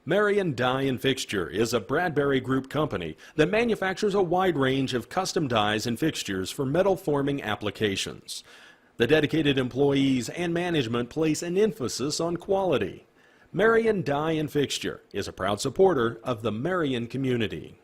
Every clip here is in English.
Marion Die and Fixture is a Bradbury Group company that manufactures a wide range of custom dies and fixtures for metal forming applications. The dedicated employees and management place an emphasis on quality. Marion Die and Fixture is a proud supporter of the Marion community.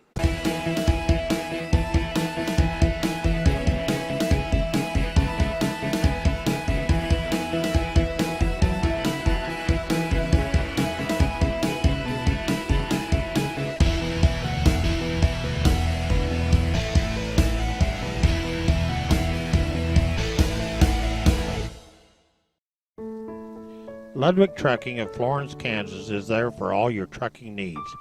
Ludwig Trucking of Florence, Kansas is there for all your trucking needs.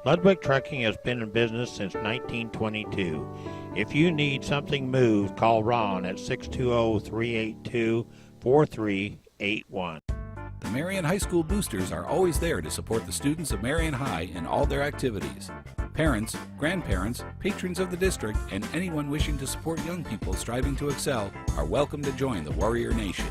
Ludwig Trucking has been in business since 1922. If you need something moved, call Ron at 620-382-4381. The Marion High School Boosters are always there to support the students of Marion High in all their activities. Parents, grandparents, patrons of the district, and anyone wishing to support young people striving to excel are welcome to join the Warrior Nation.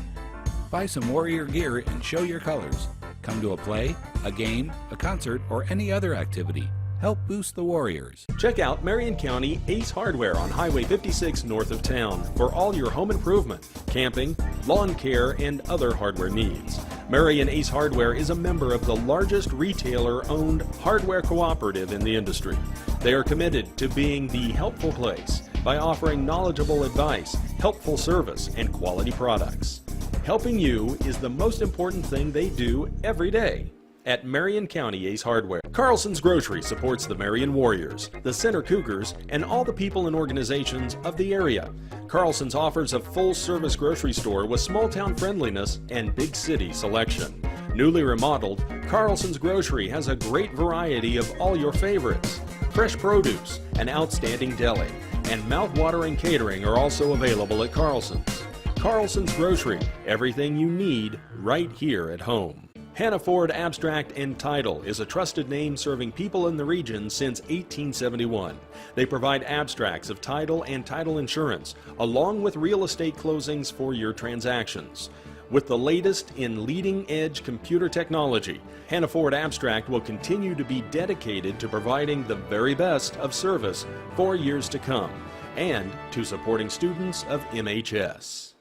Buy some Warrior gear and show your colors. Come to a play, a game, a concert, or any other activity. Help boost the Warriors. Check out Marion County Ace Hardware on Highway 56 north of town for all your home improvement, camping, lawn care, and other hardware needs. Marion Ace Hardware is a member of the largest retailer-owned hardware cooperative in the industry. They are committed to being the helpful place by offering knowledgeable advice, helpful service, and quality products. Helping you is the most important thing they do every day at Marion County Ace Hardware. Carlson's Grocery supports the Marion Warriors, the Center Cougars, and all the people and organizations of the area. Carlson's offers a full-service grocery store with small-town friendliness and big city selection. Newly remodeled, Carlson's Grocery has a great variety of all your favorites. Fresh produce, an outstanding deli, and mouth-watering catering are also available at Carlson's. Carlson's Grocery, everything you need right here at home. Hannaford Abstract and Title is a trusted name serving people in the region since 1871. They provide abstracts of title and title insurance, along with real estate closings for your transactions. With the latest in leading-edge computer technology, Hannaford Abstract will continue to be dedicated to providing the very best of service for years to come, and to supporting students of MHS.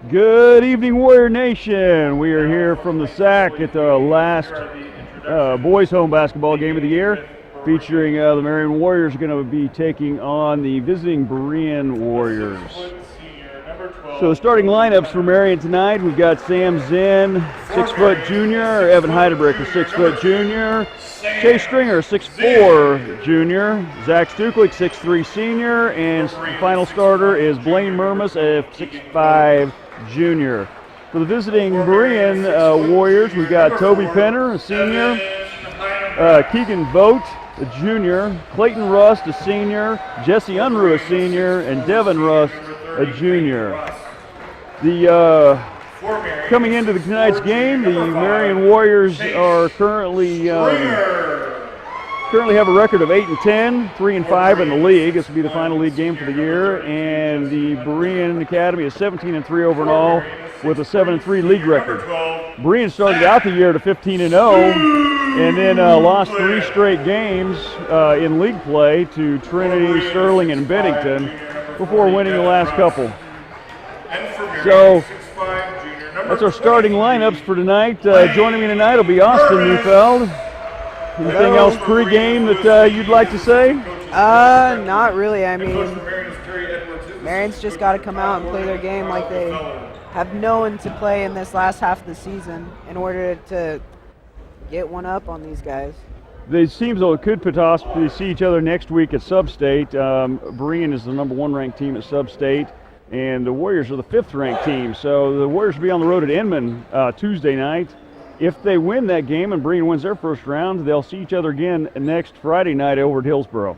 Good evening, Warrior Nation. We are here from the SAC at the last boys home basketball game of the year, featuring the Marion Warriors going to be taking on the visiting Berean Warriors. So the starting lineups for Marion tonight, we've got Sam Zinn, 6-foot junior, Evan Heidebrick, a 6-foot junior, Chase Stringer, 6'4", junior, Zach Stuklik, 6'3", senior, and the final starter is Blaine Murmas, a 6'5", junior. For the visiting Berean Warriors, we've got Toby Penner, a senior, Keegan Vogt, a junior, Clayton Rust, a senior, Jesse Unruh, a senior, and Devin Rust, a junior. Coming into tonight's game, the Marion Warriors are currently have a record of 8-10, 3-5 in the league. This will be the final league game for the year, and the Berean Academy is 17-3 overall with a 7-3 league record. Berean started out the year to 15-0, and then lost 3 straight games in league play to Trinity, Sterling, and Bennington before winning the last couple. So that's our starting lineups for tonight. Joining me tonight will be Austin Neufeld. Anything else pre-game that you'd like to say? Not really. I mean, Marion's just got to come out and play their game like they have known to play in this last half of the season in order to get one up on these guys. It seems though it could possibly see each other next week at Sub-State. Berean is the number 1 ranked team at Sub-State, and the Warriors are the 5th ranked team. So the Warriors will be on the road at Inman Tuesday night. If they win that game and Berean wins their first round, they'll see each other again next Friday night over at Hillsboro.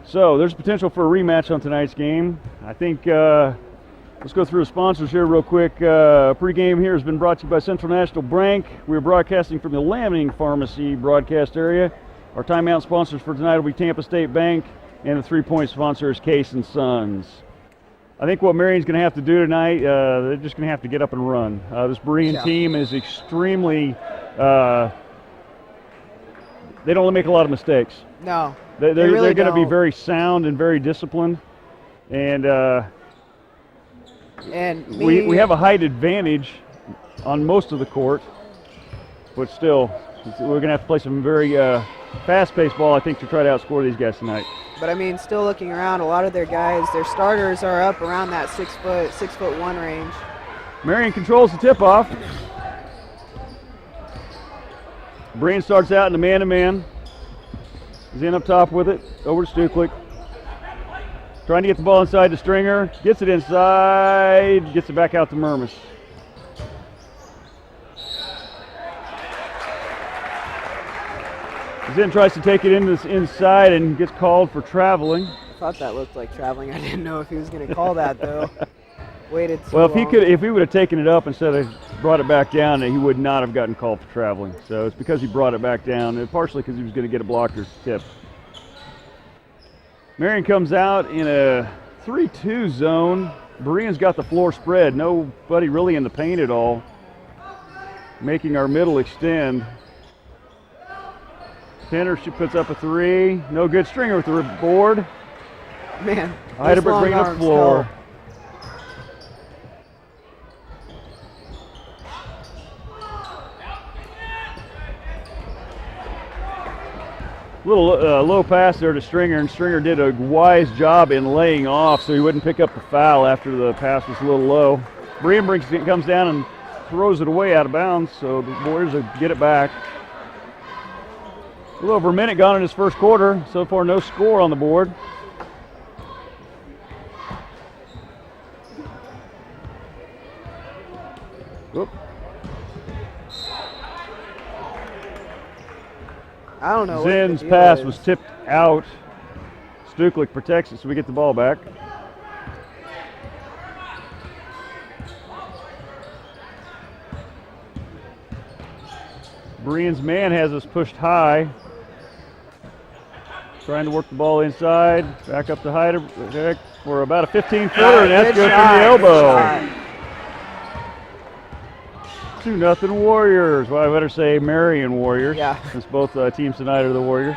So there's potential for a rematch on tonight's game. I think let's go through the sponsors here real quick. Pre-game here has been brought to you by Central National Bank. We're broadcasting from the Lanning Pharmacy broadcast area. Our timeout sponsors for tonight will be Tampa State Bank, and the 3-point sponsor is Case & Sons. I think what Marion's going to have to do tonight, they're just going to have to get up and run. This Berean team is extremely they don't make a lot of mistakes. No. They're really going to be don't. very sound and very disciplined. And we have a height advantage on most of the court, but still, we're going to have to play some very fast-paced ball, I think, to try to outscore these guys tonight. But I mean, still looking around, a lot of their guys, their starters are up around that 6'1" range. Marion controls the tip-off. Berean starts out in the man-to-man. He's in up top with it, over to Stuklik. Trying to get the ball inside the Stringer, gets it inside, gets it back out to Murmas. Zen tries to take it inside and gets called for traveling. I thought that looked like traveling. I didn't know if he was going to call that though. Waited too Well, long. if he would have taken it up instead of brought it back down, he would not have gotten called for traveling. So it's because he brought it back down, and partially because he was going to get a blocker tip. Marion comes out in a 3-2 zone. Berean's got the floor spread. Nobody really in the paint at all, making our middle extend. Penner, she puts up a three. No good. Stringer with the board. Man, Heidelberg bringing up the floor. Little low pass there to Stringer, and Stringer did a wise job in laying off so he wouldn't pick up the foul after the pass was a little low. Berean comes down and throws it away out of bounds, so the Warriors will get it back. A little over a minute gone in this first quarter. So far, no score on the board. Whoop. I don't know. Zen's pass was tipped out. Stuklik protects it, so we get the ball back. Berean's man has us pushed high. Trying to work the ball inside. Back up to Heidelberg for about a 15-footer, and that's good from the elbow. 2-0 Warriors. Well, I better say Marion Warriors, since both teams tonight are the Warriors.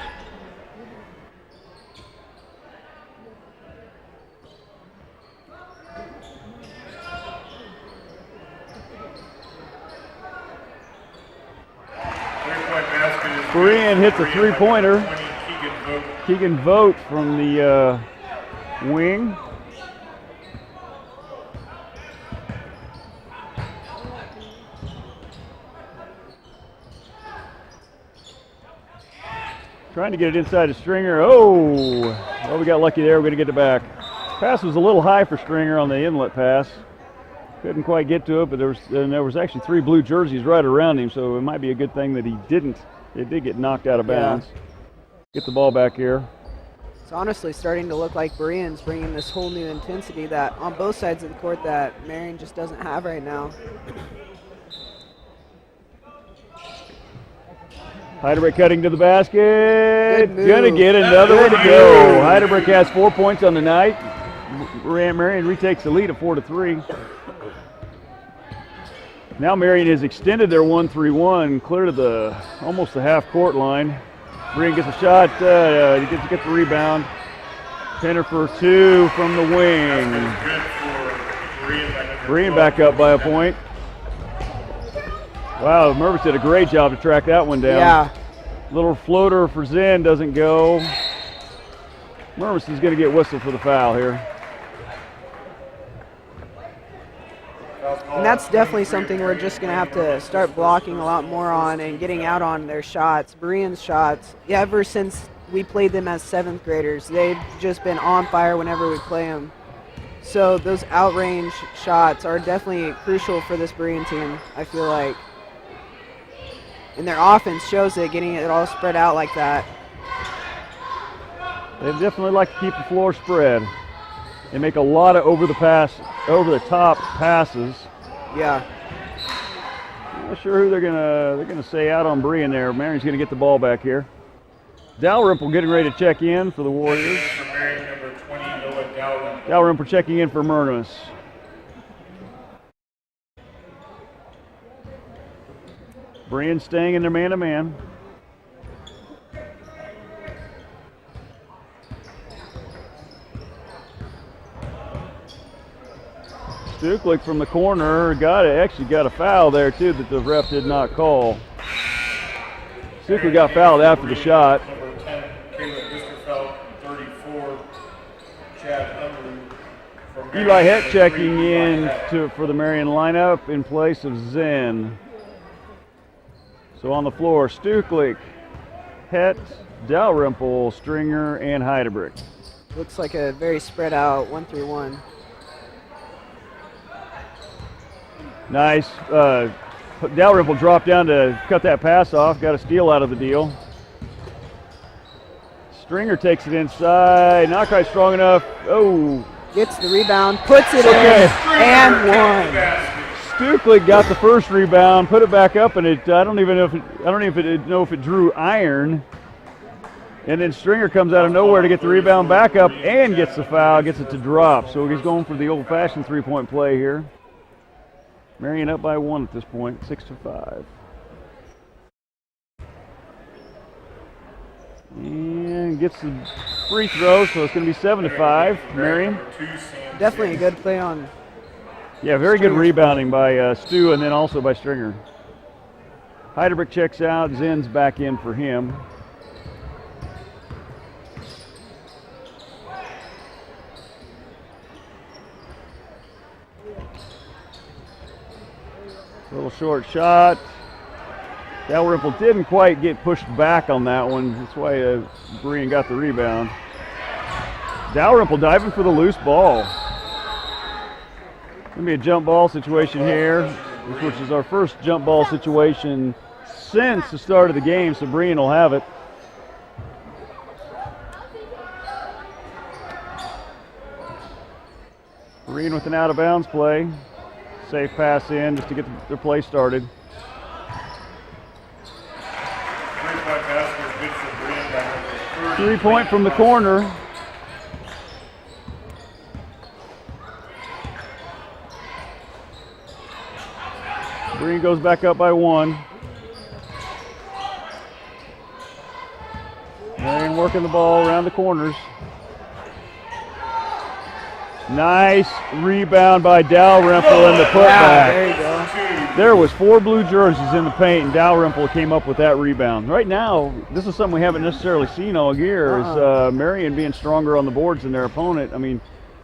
Berean hits a three-pointer. Keegan Vogt from the wing. Trying to get it inside the Stringer. Oh, well, we got lucky there. We're going to get it back. Pass was a little high for Stringer on the inlet pass. Couldn't quite get to it, but there was actually 3 blue jerseys right around him, so it might be a good thing that he didn't. It did get knocked out of bounds. Get the ball back here. It's honestly starting to look like Berean's bringing this whole new intensity that on both sides of the court that Marion just doesn't have right now. Heidelberg cutting to the basket. Gonna get another one to go. Heidelberg has 4 points on the night. Marion retakes the lead at 4-3. Now Marion has extended their 1-3-1 clear to almost the half-court line. Berean gets a shot, he gets the rebound. Penner for 2 from the wing. Berean back up by a point. Wow, Mervis did a great job to track that one down. Yeah. Little floater for Zen doesn't go. Mervis is going to get whistled for the foul here. And that's definitely something we're just going to have to start blocking a lot more on and getting out on their shots. Berean's shots, ever since we played them as 7th graders, they've just been on fire whenever we play them. So those outrange shots are definitely crucial for this Berean team, I feel like. And their offense shows it, getting it all spread out like that. They definitely like to keep the floor spread. They make a lot of over the top passes. Yeah. Not sure who they're gonna say out on Berean there. Marion's gonna get the ball back here. Dalrymple getting ready to check in for the Warriors. Dalrymple checking in for Murnas. Berean staying in their man-to-man. Stuklik from the corner actually got a foul there too that the ref did not call. Stuklik got fouled after the shot. Number 10, Caleb Wisterfeld, 34, Chad Unruh from Marion. Eli Het checking in for the Marion lineup in place of Zen. So on the floor, Stuklik, Het, Dalrymple, Stringer, and Heidebrick. Looks like a very spread out 1-3-1. Nice. Dalrymple dropped down to cut that pass off, got a steal out of the deal. Stringer takes it inside, not quite strong enough. Oh. Gets the rebound, puts it in, and one. Stuklik got the first rebound, put it back up, and I don't even know if it drew iron. And then Stringer comes out of nowhere to get the rebound back up and gets the foul, gets it to drop. So he's going for the old-fashioned three-point play here. Marion up by 1 at this point, 6-5. And gets the free throw, so it's going to be 7-5. Marion. Definitely a good play on. Yeah, very good rebounding by Stu and then also by Stringer. Heidebrick checks out, Zen's back in for him. Little short shot. Dalrymple didn't quite get pushed back on that one. That's why Berean got the rebound. Dalrymple diving for the loose ball. Going to be a jump ball situation here, which is our first jump ball situation since the start of the game, so Berean will have it. Berean with an out-of-bounds play. Safe pass in just to get their play started. Three-point from the corner. Berean goes back up by 1. Marion working the ball around the corners. Nice rebound by Dalrymple and the putback. There you go. There was 4 blue jerseys in the paint, and Dalrymple came up with that rebound. Right now, this is something we haven't necessarily seen all year, is Marion being stronger on the boards than their opponent. I mean,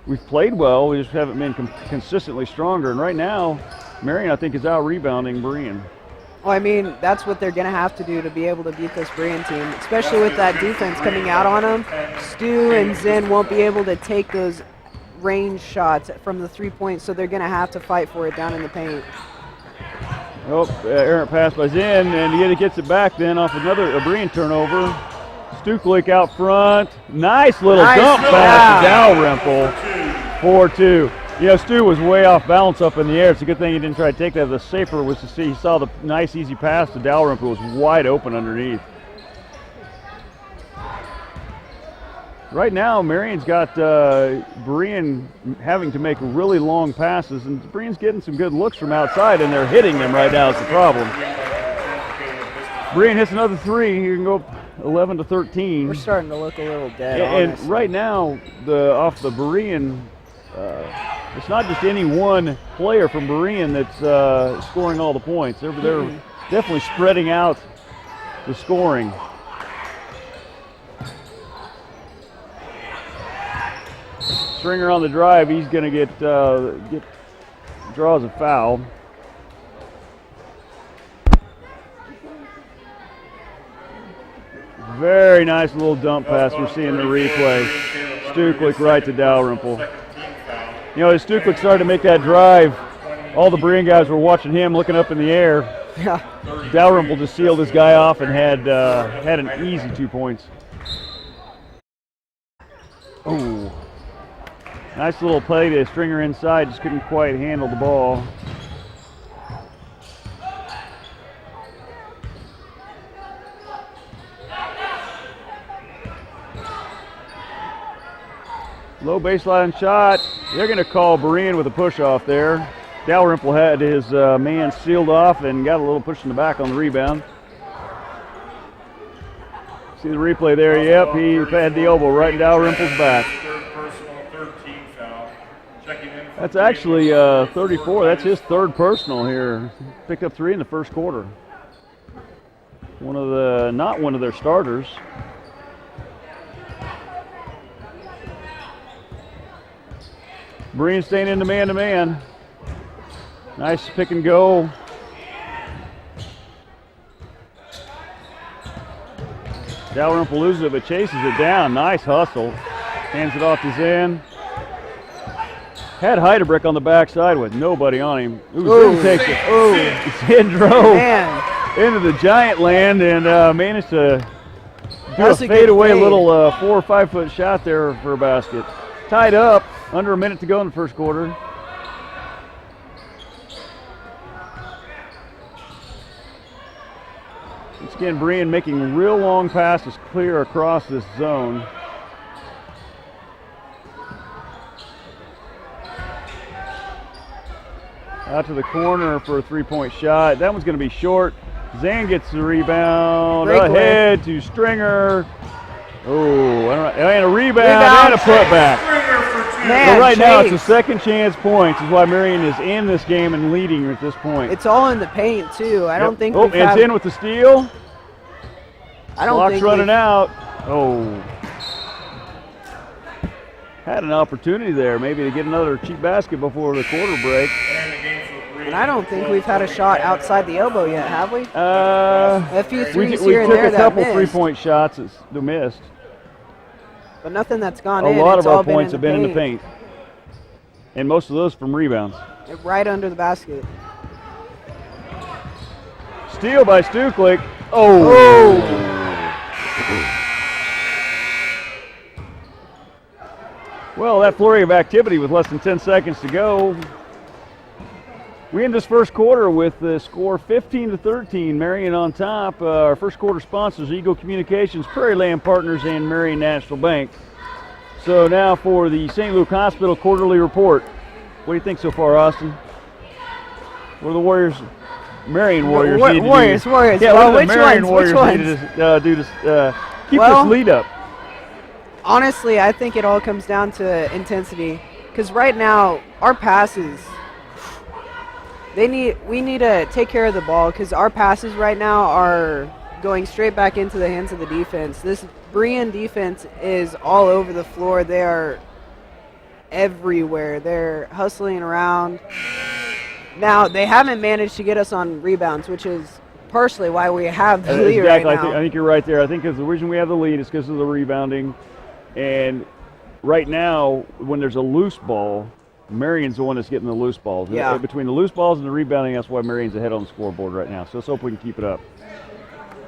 we've played well, we just haven't been consistently stronger. And right now, Marion, I think, is out-rebounding Berean. Well, I mean, that's what they're going to have to do to be able to beat this Berean team, especially with that defense coming out on them. Stu and Zen won't be able to take those range shots from the 3-point, so they're going to have to fight for it down in the paint. Oh, errant pass by Zen, and he gets it back then off another Berean turnover. Stuklik out front. Nice little dump pass to Dalrymple. 4-2. You know, Stu was way off balance up in the air. It's a good thing he didn't try to take that. The safer was to see he saw the nice, easy pass to Dalrymple. It was wide open underneath. Right now, Marion's got Berean having to make really long passes, and Berean's getting some good looks from outside, and they're hitting them right now is the problem. Berean hits another 3. He can go up 11-13. We're starting to look a little dead, and honestly. right now, off the Berean, it's not just any one player from Berean that's scoring all the points. They're definitely spreading out the scoring. Stringer on the drive, he's going to get draws a foul. Very nice little dump pass we're seeing the replay. Stuklik right to Dalrymple. You know, as Stuklik started to make that drive, all the Berean guys were watching him, looking up in the air. Yeah. Dalrymple just sealed this guy off and had an easy 2 points. Oh. Nice little play to Stringer inside, just couldn't quite handle the ball. Low baseline shot. They're going to call Berean with a push off there. Dalrymple had his man sealed off and got a little push in the back on the rebound. See the replay there? Yep, he had the elbow right in Dalrymple's back. Third personal, third team foul. Checking in. That's actually 34. That's his third personal here. Picked up 3 in the first quarter. Not one of their starters. Berean staying in the man-to-man. Nice pick and go. Dalrymple loses it, but chases it down. Nice hustle. Hands it off to Zan. Had Heidebrick on the backside with nobody on him. Zan takes it. Zan drove into the giant land and managed to do a fadeaway little 4 or 5 foot shot there for a basket. Tied up, under a minute to go in the first quarter. Once again, Berean making real long passes clear across this zone. Out to the corner for a 3-point shot. That one's going to be short. Zan gets the rebound. Ahead to Stringer. Oh, and a rebound and a putback. Man, so right now it's a second chance points is why Marion is in this game and leading at this point. It's all in the paint too. I don't think. And it's in with the steal. I don't Clock's think running out. Oh, had an opportunity there maybe to get another cheap basket before the quarter break. And I don't think we've had a shot outside the elbow yet, have we? A few threes we here and took there a couple that 3-point shots that missed. But nothing that's gone A in. lot It's of all our points have been in in the paint. And most of those from rebounds. Right under the basket. Steal by Stuklik. Oh. Well, that flurry of activity with less than 10 seconds to go. We end this first quarter with the score 15-13. Marion on top. Our first quarter sponsors, Eagle Communications, Prairie Land Partners, and Marion National Bank. So now for the St. Luke Hospital quarterly report. What do you think so far, Austin? What are the Warriors, Marion Warriors need to do? Warriors. Yeah, well, what do the Marion Warriors need to do to keep this lead up? Honestly, I think it all comes down to intensity. Because right now, our passes, we need to take care of the ball because our passes right now are going straight back into the hands of the defense. This Berean defense is all over the floor. They are everywhere. They're hustling around. Now, they haven't managed to get us on rebounds, which is partially why we have the lead right now. I think you're right there. I think the reason we have the lead is because of the rebounding. And right now, when there's a loose ball, Marion's the one that's getting the loose balls. Yeah. Between the loose balls and the rebounding, that's why Marion's ahead on the scoreboard right now. So let's hope we can keep it up.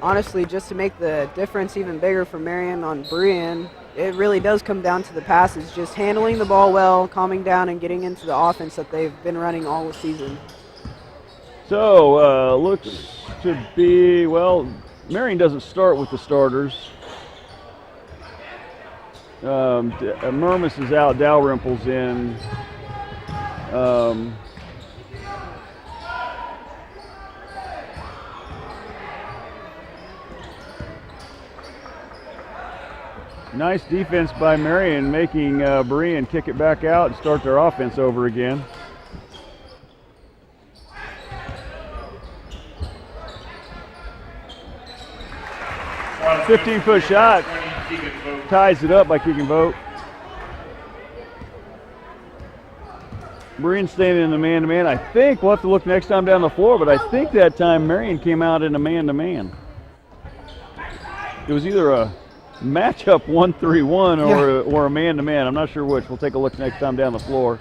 Honestly, just to make the difference even bigger for Marion on Berean, it really does come down to the passes, just handling the ball well, calming down, and getting into the offense that they've been running all season. So, looks to be, well, Marion doesn't start with the starters. Murmas is out, Dalrymple's in. Nice defense by Marion, making Berean kick it back out and start their offense over again. A 15-foot shot, ties it up by kick and vote. Berean staying in the man-to-man. I think we'll have to look next time down the floor, but I think that time Marion came out in a man-to-man. It was either a matchup 1-3-1 or a man-to-man. I'm not sure which. We'll take a look next time down the floor.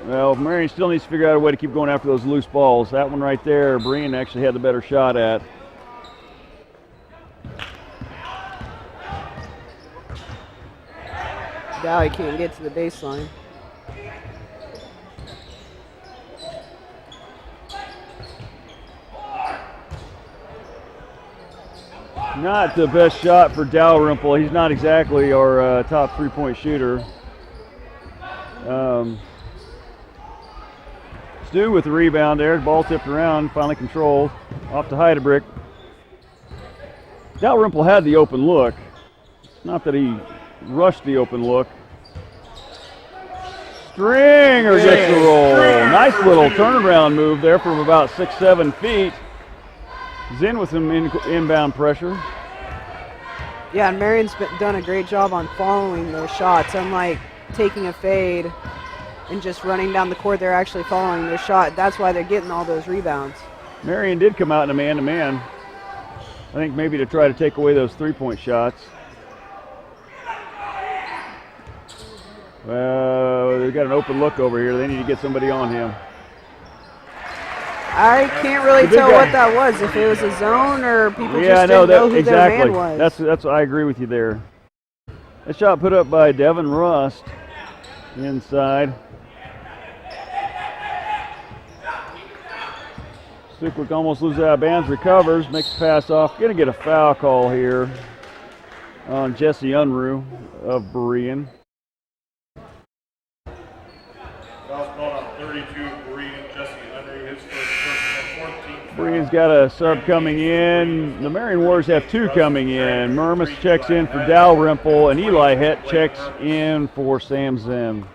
Well, Marion still needs to figure out a way to keep going after those loose balls. That one right there, Berean actually had the better shot at. Now he can't get to the baseline. Not the best shot for Dalrymple. He's not exactly our top three-point shooter. Stu with the rebound there. Ball tipped around, finally controlled. Off to Heidebrick. Dalrymple had the open look. Not that he rushed the open look. Stringer gets the roll. Nice little turnaround move there from about 6-7 feet. He's in with some inbound pressure. Yeah, and Marion's done a great job on following those shots. Unlike taking a fade and just running down the court, they're actually following their shot. That's why they're getting all those rebounds. Marion did come out in a man-to-man. I think maybe to try to take away those three-point shots. Well, they've got an open look over here. They need to get somebody on him. I can't really tell what that was, if it was a zone or people just didn't know who their man was. That's I agree with you there. That shot put up by Devin Rust inside. Stuklik almost loses out of bounds, recovers, makes a pass off. Gonna get a foul call here on Jesse Unruh of Berean. Foul's called on 32, Berean, Jesse Unruh, his first personal 14. Berean's got a sub coming in. The Marion Warriors have two coming in. Murmas checks in for Dalrymple, and Eli Het checks in for Sam Zim.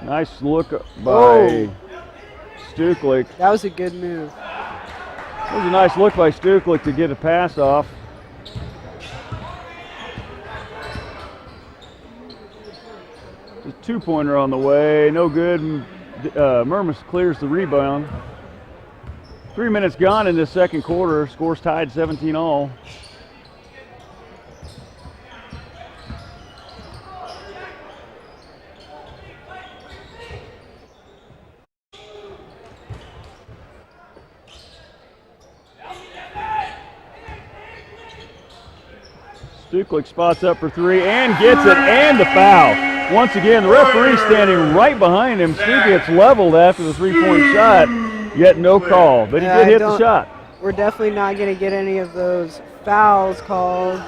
Nice look by Stuklik. That was a good move. That was a nice look by Stuklik to get a pass off. Just two-pointer on the way, no good. Murmas clears the rebound. 3 minutes gone in this second quarter. Scores tied 17-all. Stuklik spots up for three and gets it, and the foul. Once again, the referee standing right behind him. Stu gets leveled after the three-point shot, yet no call. But he did hit the shot. We're definitely not going to get any of those fouls called.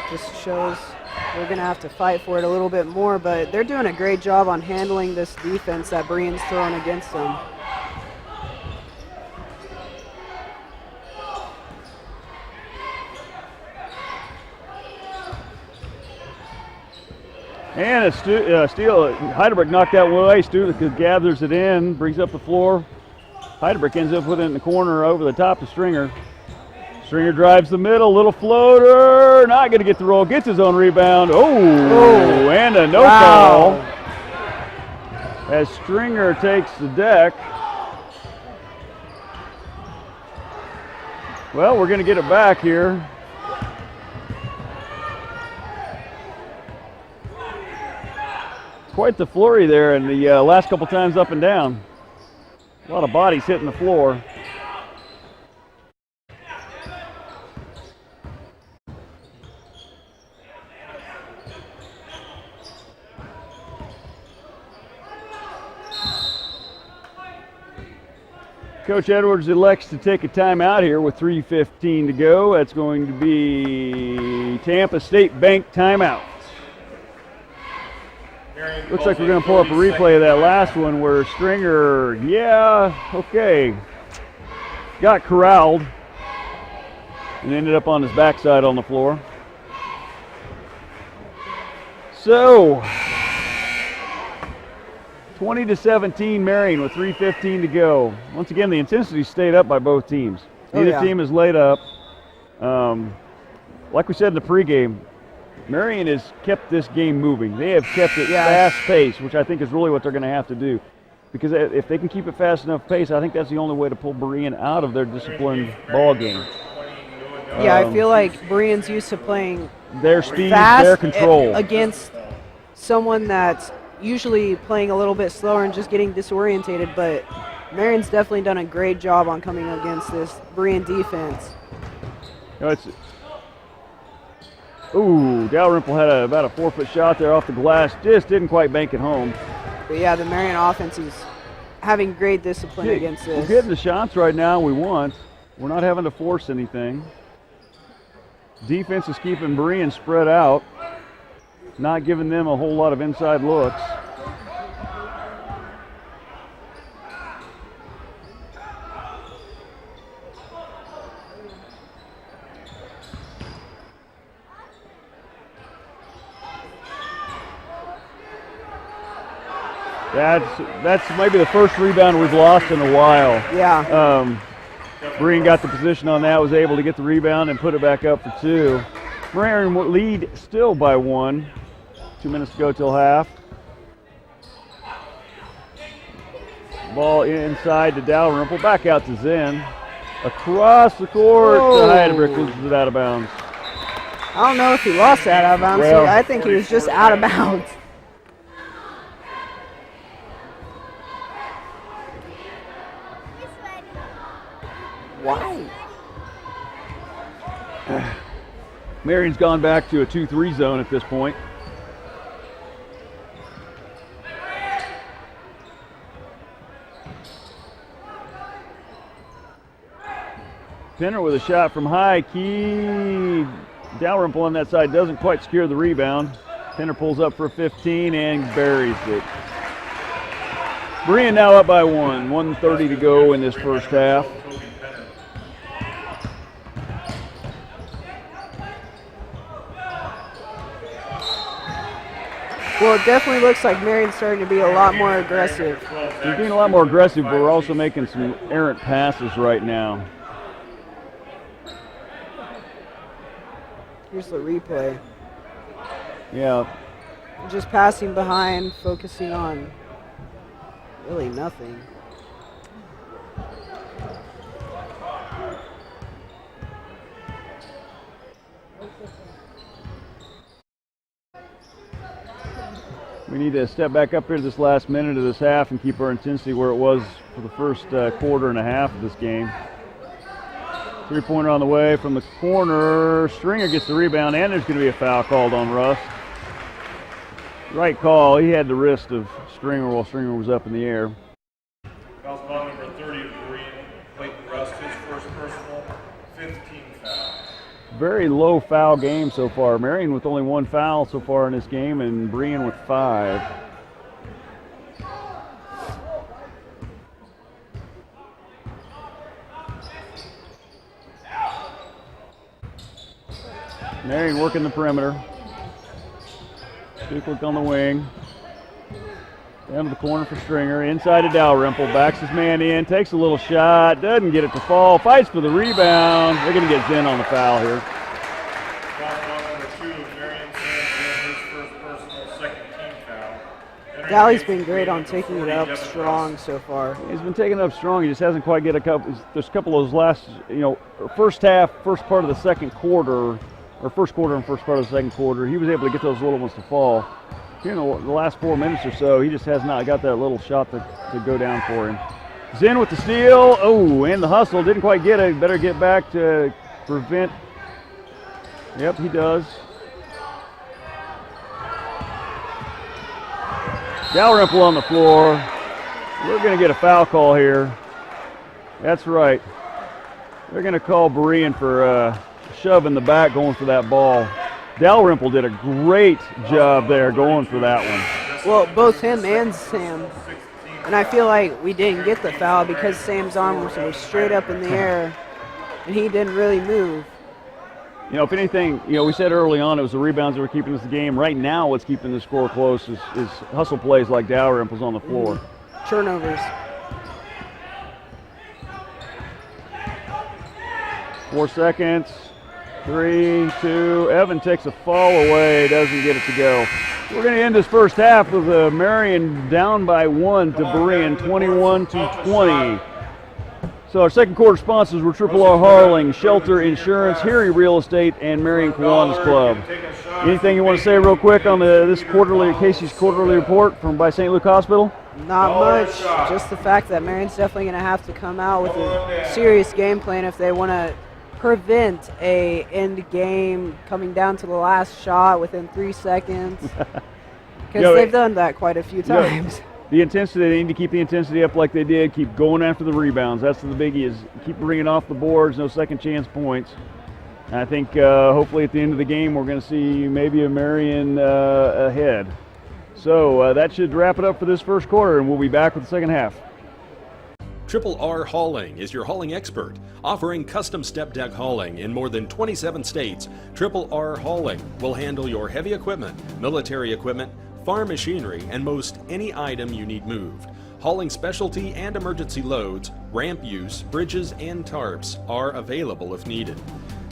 Just shows we're going to have to fight for it a little bit more, but they're doing a great job on handling this defense that Berean's throwing against them. And a steal. Heidebrick knocked that one away. Stu gathers it in, brings up the floor. Heidebrick ends up with it in the corner over the top of Stringer. Stringer drives the middle, little floater. Not going to get the roll. Gets his own rebound. Oh, and a no call. As Stringer takes the deck. Well, we're going to get it back here. Quite the flurry there in the last couple times up and down. A lot of bodies hitting the floor. Coach Edwards elects to take a timeout here with 3:15 to go. That's going to be Tampa State Bank timeout. Looks like we're going to pull up a replay of that last one where Stringer, got corralled and ended up on his backside on the floor. So, 20-17 Marion with 3:15 to go. Once again, the intensity stayed up by both teams. Neither team is laid up. Like we said in the pregame, Marion has kept this game moving. They have kept it fast-paced, which I think is really what they're going to have to do. Because if they can keep it fast enough pace, I think that's the only way to pull Berean out of their disciplined ball game. Yeah, I feel like Berean's used to playing their speed, fast their control against someone that's usually playing a little bit slower and just getting disorientated. But Marion's definitely done a great job on coming against this Berean defense. Ooh, Dalrymple had about a 4-foot shot there off the glass. Just didn't quite bank it home. But yeah, the Marion offense is having great discipline against this. We're getting the shots right now we want. We're not having to force anything. Defense is keeping Berean spread out, not giving them a whole lot of inside looks. That's maybe the first rebound we've lost in a while. Yeah. Berean got the position on that, was able to get the rebound and put it back up for 2. Marion lead still by 1. 2 minutes to go till half. Ball inside to Dalrymple, back out to Zen. Across the court to Heidebrick, loses it out of bounds. I don't know if he lost that out of bounds. Well, I think he was just out of bounds. Wow. Marion's gone back to a 2-3 zone at this point. Penner with a shot from high. Key Dalrymple on that side doesn't quite secure the rebound. Penner pulls up for a 15 and buries it. Berean now up by 1. 1:30 to go in this first half. Well, it definitely looks like Marion's starting to be a lot more aggressive. He's being a lot more aggressive, but we're also making some errant passes right now. Here's the replay. Yeah, Just passing behind, focusing on really nothing. we need to step back up here to this last minute of this half and keep our intensity where it was for the first quarter and a half of this game. 3-pointer on the way from the corner. Stringer gets the rebound, and there's going to be a foul called on Russ. Right call. He had the wrist of Stringer while Stringer was up in the air. Foul's ball number 30 of Berean, Clayton Rust, his first personal, 15 foul. Very low foul game so far. Marion with only 1 foul so far in this game, and Berean with 5. Marion working the perimeter. Stucklick on the wing. Down to the corner for Stringer. Inside to Dalrymple. Backs his man in. Takes a little shot. Doesn't get it to fall. Fights for the rebound. They're going to get Zen on the foul here. Foul ball number 2 of Marion, his first personal, second team foul. Dalley's been great on taking it up strong so far. He's been taking it up strong. He just hasn't quite get a couple. There's a couple of those last, first half, first part of the second quarter, or first quarter and first part of the second quarter. He was able to get those little ones to fall. The last 4 minutes or so, he just has not got that little shot to go down for him. Zen with the steal. Oh, and the hustle. Didn't quite get it. Better get back to prevent. Yep, he does. Dalrymple on the floor. We're going to get a foul call here. That's right. They're going to call Berean for a shove in the back going for that ball. Dalrymple did a great job there going for that one. Well, both him and Sam. And I feel like we didn't get the foul because Sam's arm was straight up in the air and he didn't really move. If anything, we said early on it was the rebounds that were keeping us the game. Right now what's keeping the score close is hustle plays like Dalrymple's on the floor. Turnovers. 4 seconds. 3, 2, Evan takes a fall away, doesn't get it to go. We're going to end this first half with Marion down by 1 to Berean, 21-20. So our second quarter sponsors were Triple R Harling, Shelter Insurance, Heary Real Estate, and Marion Kiwanis Club. Anything you want to say real quick on Casey's quarterly report from by St. Luke Hospital? Not much, just the fact that Marion's definitely going to have to come out with a serious game plan if they want to prevent a end game coming down to the last shot within 3 seconds. Because they've done that quite a few times. The intensity, they need to keep the intensity up like they did. Keep going after the rebounds. That's the biggie, is keep bringing off the boards, no second chance points. And I think hopefully at the end of the game we're going to see maybe a Marion ahead. So that should wrap it up for this first quarter, and we'll be back with the second half. Triple R Hauling is your hauling expert, offering custom step deck hauling in more than 27 states. Triple R Hauling will handle your heavy equipment, military equipment, farm machinery, and most any item you need moved. Hauling specialty and emergency loads, ramp use, bridges, and tarps are available if needed.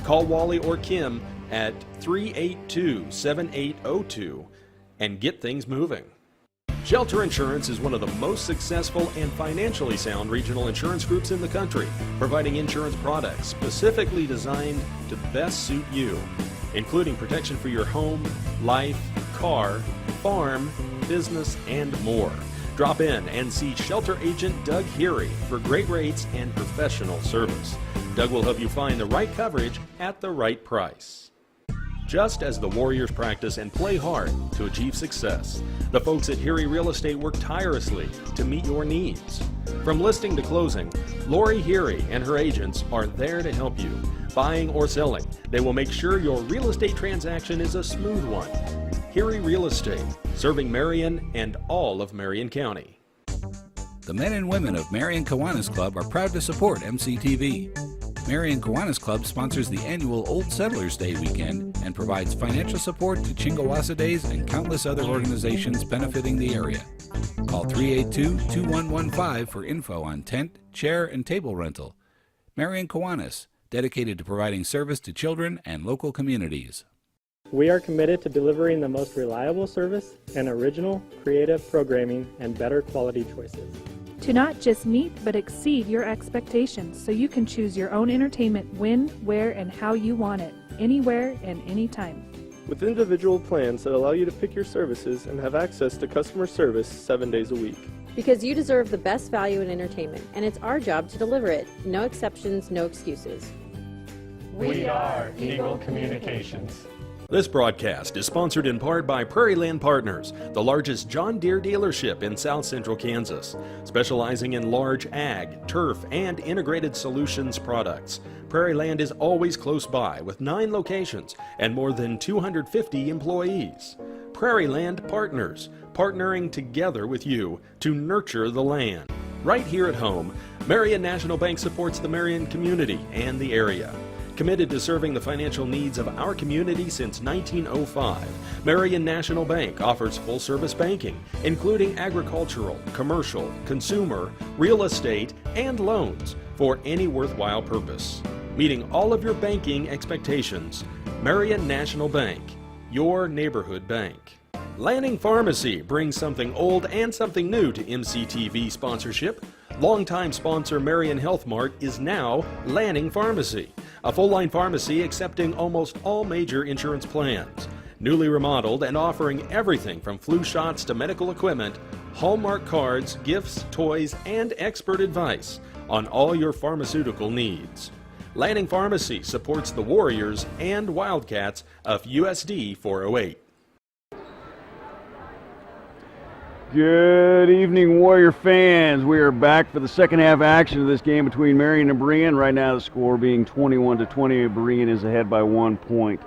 Call Wally or Kim at 382-7802 and get things moving. Shelter Insurance is one of the most successful and financially sound regional insurance groups in the country, providing insurance products specifically designed to best suit you, including protection for your home, life, car, farm, business, and more. Drop in and see Shelter Agent Doug Heary for great rates and professional service. Doug will help you find the right coverage at the right price. Just as the Warriors practice and play hard to achieve success, the folks at Heary Real Estate work tirelessly to meet your needs. From listing to closing, Lori Heary and her agents are there to help you. Buying or selling, they will make sure your real estate transaction is a smooth one. Heary Real Estate, serving Marion and all of Marion County. The men and women of Marion Kiwanis Club are proud to support MCTV. Marion Kiwanis Club sponsors the annual Old Settlers Day weekend and provides financial support to Chingawassa Days and countless other organizations benefiting the area. Call 382-2115 for info on tent, chair, and table rental. Marion Kiwanis, dedicated to providing service to children and local communities. We are committed to delivering the most reliable service and original, creative programming and better quality choices. To not just meet but exceed your expectations so you can choose your own entertainment when, where, and how you want it, anywhere and anytime. With individual plans that allow you to pick your services and have access to customer service 7 days a week. Because you deserve the best value in entertainment, and it's our job to deliver it. No exceptions, no excuses. We are Eagle Communications. This broadcast is sponsored in part by Prairie Land Partners, the largest John Deere dealership in South Central Kansas, specializing in large ag, turf, and integrated solutions products. Prairie Land is always close by with 9 locations and more than 250 employees. Prairie Land Partners, partnering together with you to nurture the land. Right here at home, Marion National Bank supports the Marion community and the area. Committed to serving the financial needs of our community since 1905, Marion National Bank offers full-service banking, including agricultural, commercial, consumer, real estate, and loans for any worthwhile purpose. Meeting all of your banking expectations, Marion National Bank, your neighborhood bank. Lanning Pharmacy brings something old and something new to MCTV sponsorship. Longtime sponsor Marion Health Mart is now Lanning Pharmacy, a full-line pharmacy accepting almost all major insurance plans. Newly remodeled and offering everything from flu shots to medical equipment, Hallmark cards, gifts, toys, and expert advice on all your pharmaceutical needs. Lanning Pharmacy supports the Warriors and Wildcats of USD 408. Good evening, Warrior fans. We are back for the second half action of this game between Marion and Berean. Right now the score being 21-20. Berean is ahead by 1 point.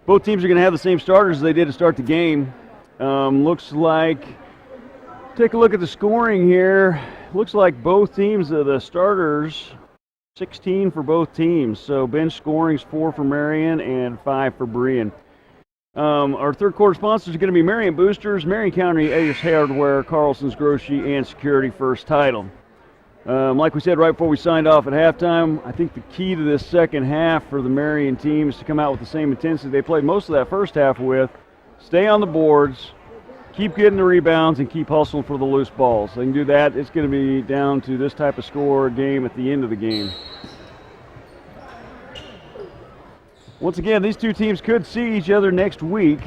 Both teams are going to have the same starters as they did to start the game. Looks like, take a look at the scoring here. Looks like both teams, the starters, 16 for both teams. So bench scoring's 4 for Marion and 5 for Berean. Our third quarter sponsors are going to be Marion Boosters, Marion County Ace Hardware, Carlson's Grocery, and Security First Title. Like we said right before we signed off at halftime, I think the key to this second half for the Marion team is to come out with the same intensity they played most of that first half with. Stay on the boards, keep getting the rebounds, and keep hustling for the loose balls. They can do that. It's going to be down to this type of score game at the end of the game. Once again, these two teams could see each other next week.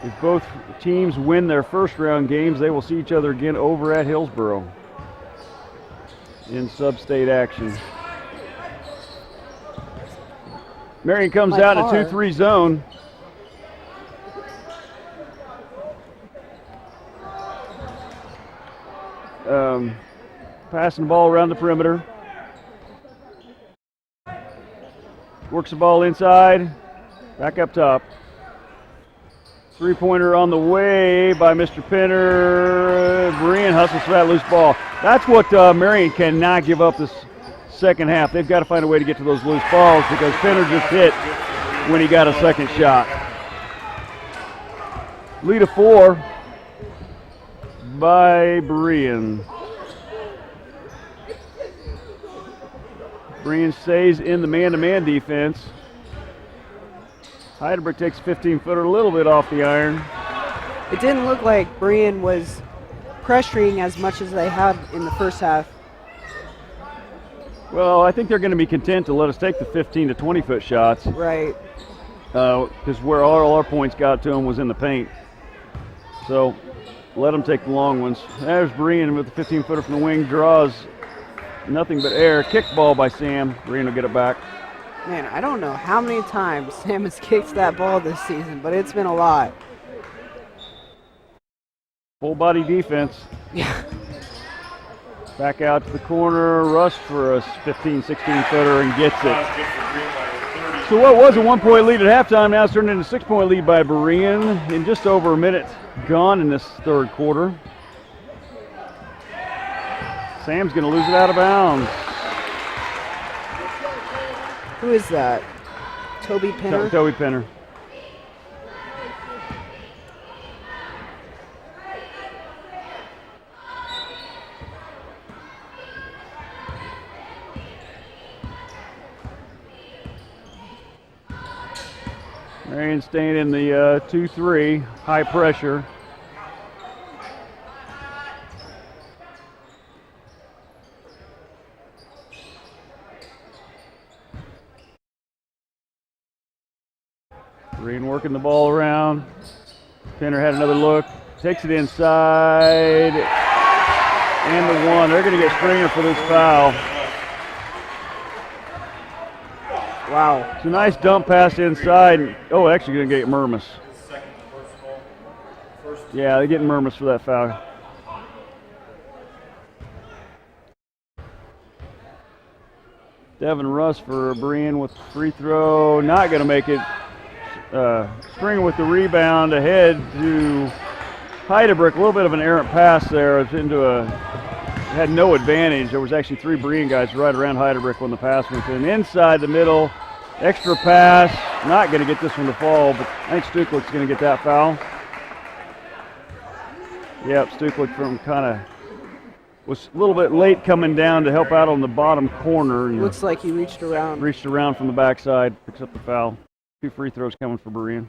If both teams win their first round games, they will see each other again over at Hillsboro in sub-state action. Marion comes My out in car. a 2-3 zone. Passing the ball around the perimeter. Works the ball inside. Back up top. Three-pointer on the way by Mr. Penner. Berean hustles for that loose ball. That's what Marion cannot give up this second half. They've got to find a way to get to those loose balls because Penner just hit when he got a second shot. Lead of 4 by Berean. Berean stays in the man-to-man defense. Heidelberg takes a 15-footer a little bit off the iron. It didn't look like Berean was pressuring as much as they had in the first half. Well, I think they're going to be content to let us take the 15 to 20-foot shots. Right. Because where all our points got to them was in the paint. So let them take the long ones. There's Berean with the 15-footer from the wing, draws nothing but air. Kick ball by Sam. Berean will get it back. Man, I don't know how many times Sam has kicked that ball this season, but it's been a lot. Full body defense. Yeah. Back out to the corner. Rush for a 15, 16-footer and gets it. So what was a 1-point lead at halftime now it's turned into a 6-point lead by Berean in just over a minute gone in this third quarter. Sam's going to lose it out of bounds. Who is that? Toby Penner? Toby Penner. Marion staying in the 2-3, high pressure. Berean working the ball around. Penner had another look, takes it inside, and the one. They're going to get Stringer for this foul. Wow. It's a nice dump pass inside. Oh, actually going to get Murmas. Yeah, they're getting Murmas for that foul. Devin Russ for Berean with the free throw. Not going to make it. Stringer with the rebound ahead to Heidelberg. A little bit of an errant pass there. It's into had no advantage. There was actually 3 Berean guys right around Heidelberg when the pass went in. Inside the middle, extra pass. Not going to get this one to fall, but I think Stuklic's going to get that foul. Yep, Stuklic from kind of was a little bit late coming down to help out on the bottom corner. Looks like he reached around. Reached around from the backside, picks up the foul. 2 free throws coming for Berean.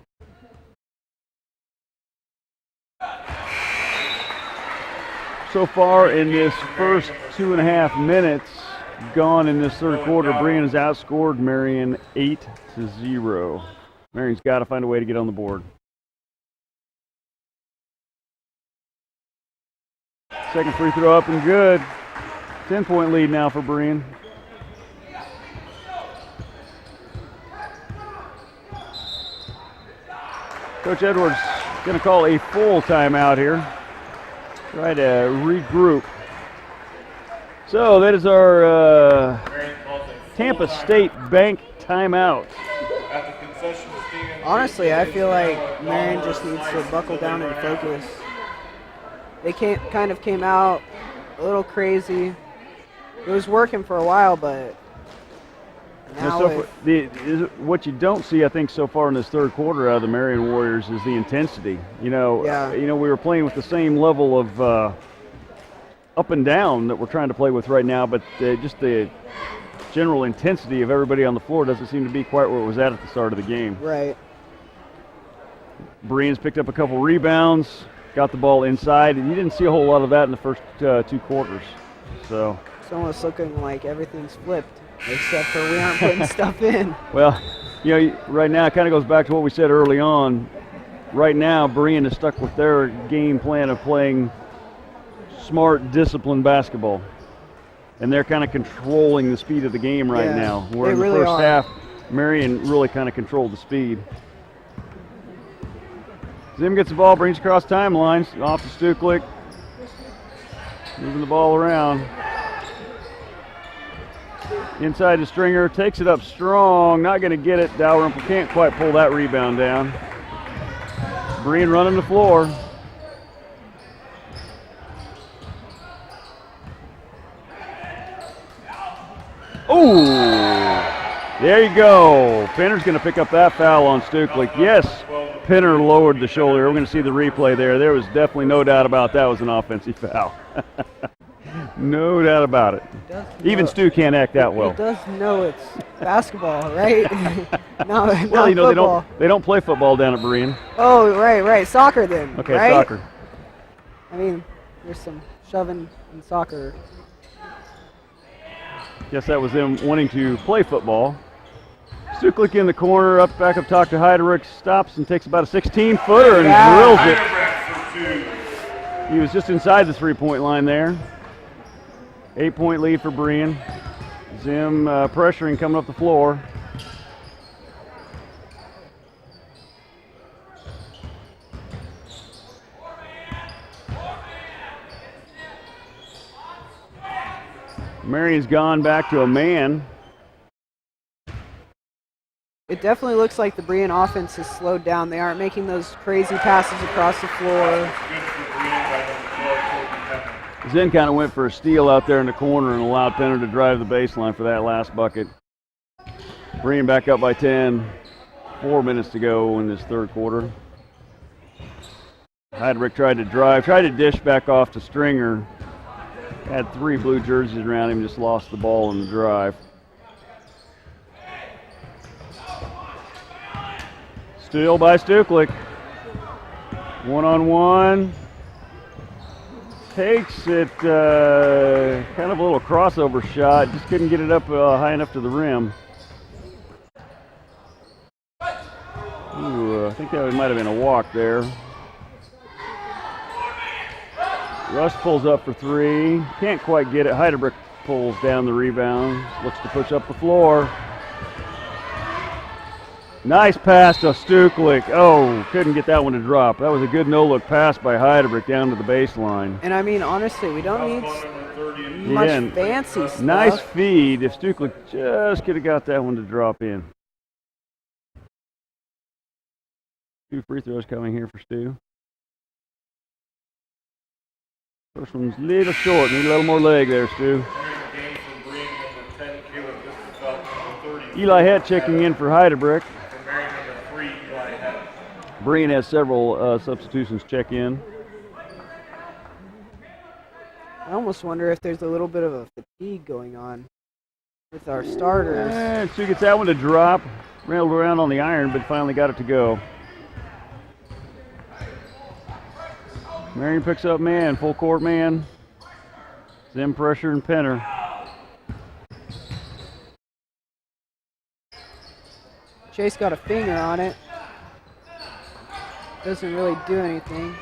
So far in this first 2.5 minutes gone in this third quarter, Berean has outscored Marion 8-0. Marion's got to find a way to get on the board. Second free throw up and good. 10-point lead now for Berean. Coach Edwards going to call a full timeout here. Try to regroup. So that is our Tampa State Bank timeout. Honestly, I feel like Marion just needs to buckle down and focus. They kind of came out a little crazy. It was working for a while, but now what you don't see, I think, so far in this third quarter out of the Marion Warriors is the intensity. We were playing with the same level of up and down that we're trying to play with right now, but just the general intensity of everybody on the floor doesn't seem to be quite where it was at the start of the game. Right. Berean's picked up a couple rebounds, got the ball inside, and you didn't see a whole lot of that in the first 2 quarters. So it's almost looking like everything's flipped, except for we aren't putting stuff in. Well, right now it kind of goes back to what we said early on. Right now, Berean is stuck with their game plan of playing smart, disciplined basketball. And they're kind of controlling the speed of the game right now. Where in the first half, Marion really kind of controlled the speed. Zim gets the ball, brings across timelines, off to Stuklik. Moving the ball around. Inside to Stringer, takes it up strong, not going to get it. Dalrymple can't quite pull that rebound down. Berean running the floor. Oh, there you go. Penner's going to pick up that foul on Stuklik. Yes, Penner lowered the shoulder. We're going to see the replay there. There was definitely no doubt about that was an offensive foul. No doubt about it. Even Stu can't act that well. He does know it's basketball, right? No, well, you know, football. they don't play football down at Berean. Oh, right. Soccer then. Okay, right? soccer. I mean, there's some shoving in soccer. Guess that was them wanting to play football. Stuklik in the corner, back up top to Heiderich, stops and takes about a 16-footer and drills it. He was just inside the three-point line there. 8-point lead for Berean. Zim pressuring coming up the floor. Marion's gone back to a man. It definitely looks like the Berean offense has slowed down. They aren't making those crazy passes across the floor. Zen kind of went for a steal out there in the corner and allowed Penner to drive the baseline for that last bucket. Berean back up by 10. 4 minutes to go in this third quarter. Heiderich tried to drive, tried to dish back off to Stringer. Had 3 blue jerseys around him, just lost the ball in the drive. Steal by Stuklik. One-on-one. Takes it, kind of a little crossover shot. Just couldn't get it up high enough to the rim. Ooh, I think that might have been a walk there. Russ pulls up for 3. Can't quite get it. Heiderich pulls down the rebound. Looks to push up the floor. Nice pass to Stuklik. Oh, couldn't get that one to drop. That was a good no-look pass by Heiderich down to the baseline. And I mean, honestly, we don't need much fancy stuff. Nice feed. If Stuklik just could have got that one to drop in. 2 free throws coming here for Stu. First one's a little short. Need a little more leg there, Stu. Eli Het checking in for Heidelberg. Berean has several substitutions check in. I almost wonder if there's a little bit of a fatigue going on with our starters. Stu gets that one to drop. Rattled around on the iron, but finally got it to go. Marion picks up man, full court man. Zim pressure and Penner. Chase got a finger on it. Doesn't really do anything.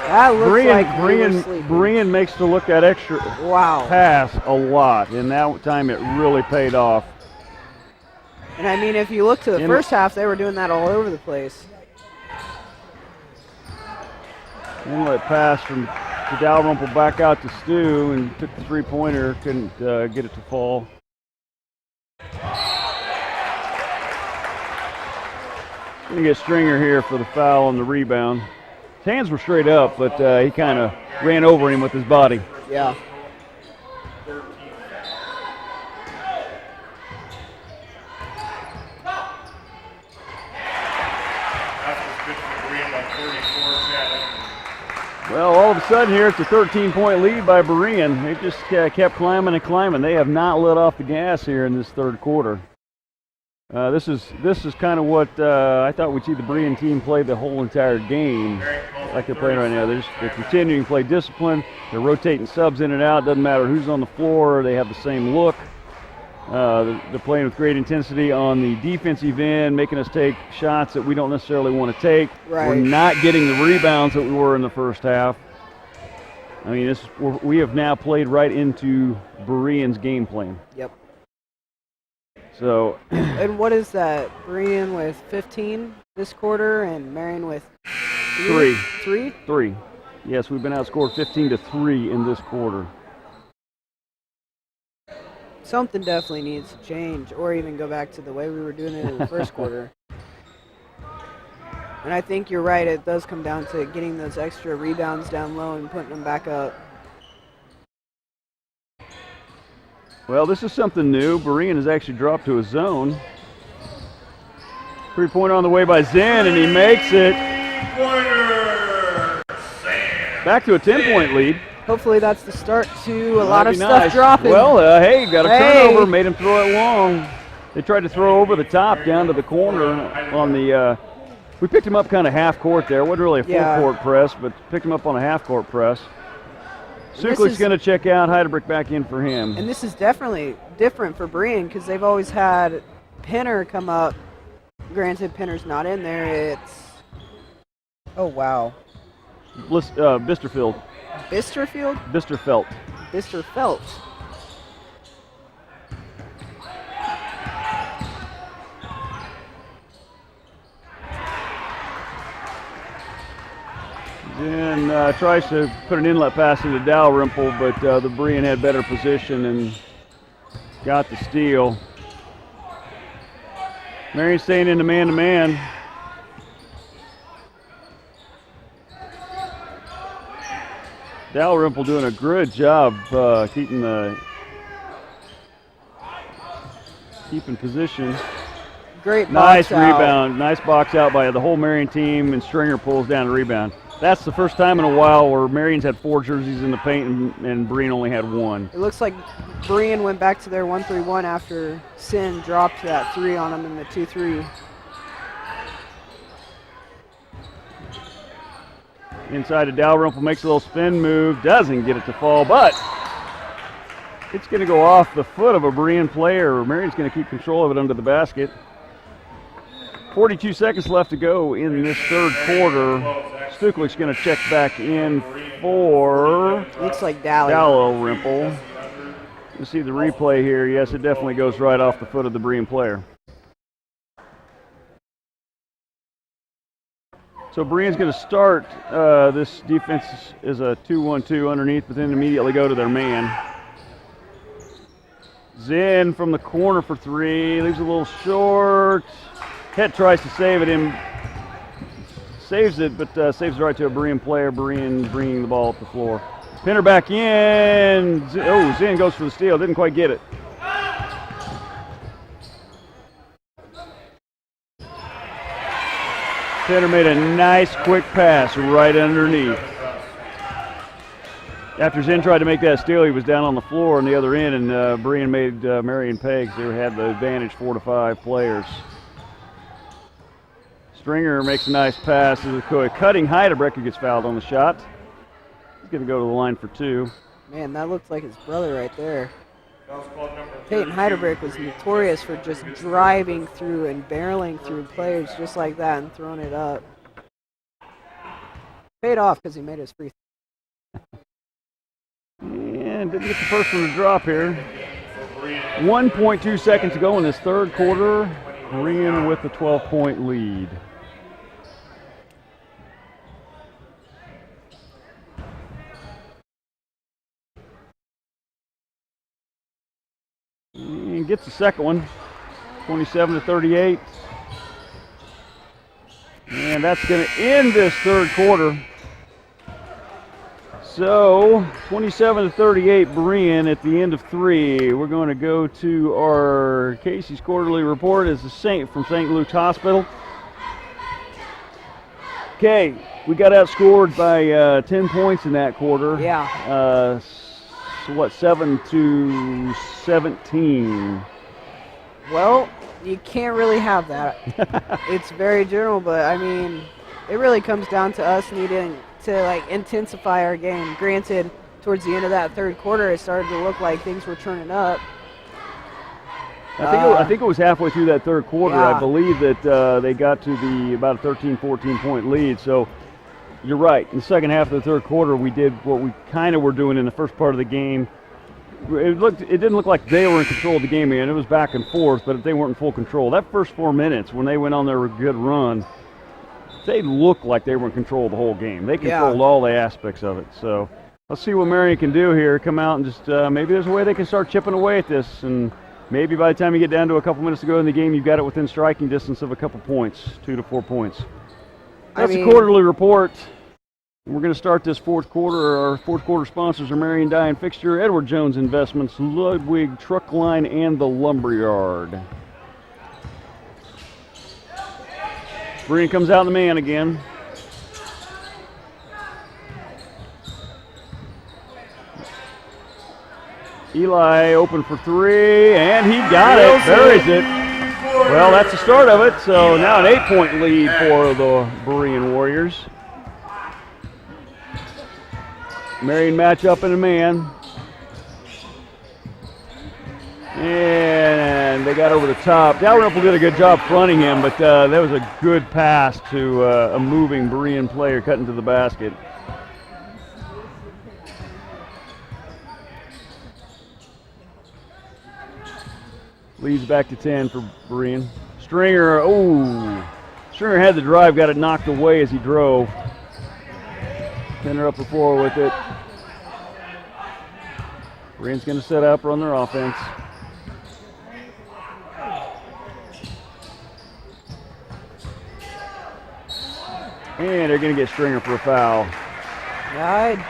That looks like Berean makes to look that extra pass a lot, and that time it really paid off. And I mean, if you look to the first half, they were doing that all over the place. Inlet pass from Dalrymple back out to Stu and took the three-pointer, couldn't get it to fall. Gonna get Stringer here for the foul on the rebound. His hands were straight up, but he kind of ran over him with his body. Yeah. Well, all of a sudden here, it's a 13-point lead by Berean. They just kept climbing and climbing. They have not let off the gas here in this third quarter. This is kind of what I thought we'd see the Berean team play the whole entire game, like they're playing right now. They're continuing to play discipline. They're rotating subs in and out. Doesn't matter who's on the floor. They have the same look. They're playing with great intensity on the defensive end, making us take shots that we don't necessarily want to take. Right. We're not getting the rebounds that we were in the first half. I mean, we have now played right into Berean's game plan. Yep. So. And what is that? Berean with 15 this quarter and Marion with 3? 3. Yes, we've been outscored 15-3 in this quarter. Something definitely needs to change, or even go back to the way we were doing it in the first quarter. And I think you're right, it does come down to getting those extra rebounds down low and putting them back up. Well, this is something new. Berean has actually dropped to a zone. 3-pointer on the way by Zinn, and he makes it. Back to a 10-point lead. Hopefully that's the start to a lot of stuff dropping. Well, hey, got a turnover, made him throw it long. They tried to throw over the top down to the corner on the we picked him up kind of half court there. It wasn't really a full court press, but picked him up on a half court press. Suklick's going to check out, Heidebrick back in for him. And this is definitely different for Berean because they've always had Pinner come up. Granted, Pinner's not in there. It's, oh, wow. Bisterfield. Bisterfield? Bisterfelt. Bisterfelt. Then tries to put an inlet pass into Dalrymple, but the Berean had better position and got the steal. Marion staying in the man-to-man. Dalrymple doing a good job keeping position. Great nice box out. Rebound. Nice box out by the whole Marion team, and Stringer pulls down a rebound. That's the first time in a while where Marion's had 4 jerseys in the paint and Berean only had 1. It looks like Berean went back to their 1-3-1 after Sin dropped that 3 on them in the 2-3. Inside to Dalrymple, makes a little spin move, doesn't get it to fall, but it's going to go off the foot of a Berean player. Marion's going to keep control of it under the basket. 42 seconds left to go in this third quarter. Stuklick's going to check back in for looks like Dalrymple. You see the replay here. Yes, it definitely goes right off the foot of the Berean player. So Berean's going to start this defense is a 2-1-2 underneath, but then immediately go to their man. Zinn from the corner for 3, leaves a little short. Het tries to save it in. Saves it, but saves it right to a Berean player. Berean bringing the ball up the floor. Pinner back in. Zinn goes for the steal. Didn't quite get it. Pinner made a nice quick pass right underneath. After Zinn tried to make that steal, he was down on the floor on the other end, and Berean made Marion pegs. They had the advantage 4 to 5 players. Stringer makes a nice pass to the cutting Heidebrick, who gets fouled on the shot. He's going to go to the line for 2. Man, that looked like his brother right there. Peyton Heidebrick was notorious for just driving through and barreling through players just like that and throwing it up. Paid off because he made his free throw. And didn't get the first one to drop here. 1.2 seconds to go in this third quarter. Berean with the 12-point lead. And gets the second one, 27-38. And that's going to end this third quarter. So 27-38 Berean at the end of 3. We're going to go to our Casey's quarterly report as from St. Luke's Hospital. Okay, we got outscored by 10 points in that quarter. Yeah. 7-17. Well, you can't really have that. It's very general, but I mean, it really comes down to us needing to intensify our game. Granted, towards the end of that third quarter, it started to look like things were turning up. I think it was halfway through that third quarter. Yeah. I believe that they got to about a 13, 14-point lead. So you're right. In the second half of the third quarter, we did what we kind of were doing in the first part of the game. It didn't look like they were in control of the game, and it was back and forth, but they weren't in full control. That first 4 minutes, when they went on their good run, they looked like they were in control of the whole game. They controlled all the aspects of it. So let's see what Marion can do here. Come out and just maybe there's a way they can start chipping away at this, and maybe by the time you get down to a couple minutes to go in the game, you've got it within striking distance of a couple points, 2 to 4 points. That's the quarterly report. We're going to start this fourth quarter. Our fourth quarter sponsors are Marion Dye and Fixture, Edward Jones Investments, Ludwig Truck Line, and the Lumberyard. Berean comes out in the man again. Eli open for three, and he got it. Buries it. Well, that's the start of it. So now an 8-point lead for the Berean Warriors. Marion match up in a man. And they got over the top. Dalrymple did a good job fronting him, but that was a good pass to a moving Berean player cutting to the basket. Leads back to 10 for Berean. Stringer had the drive, got it knocked away as he drove. Penner up the floor with it. Berean's going to set up, run their offense. And they're going to get Stringer for a foul. I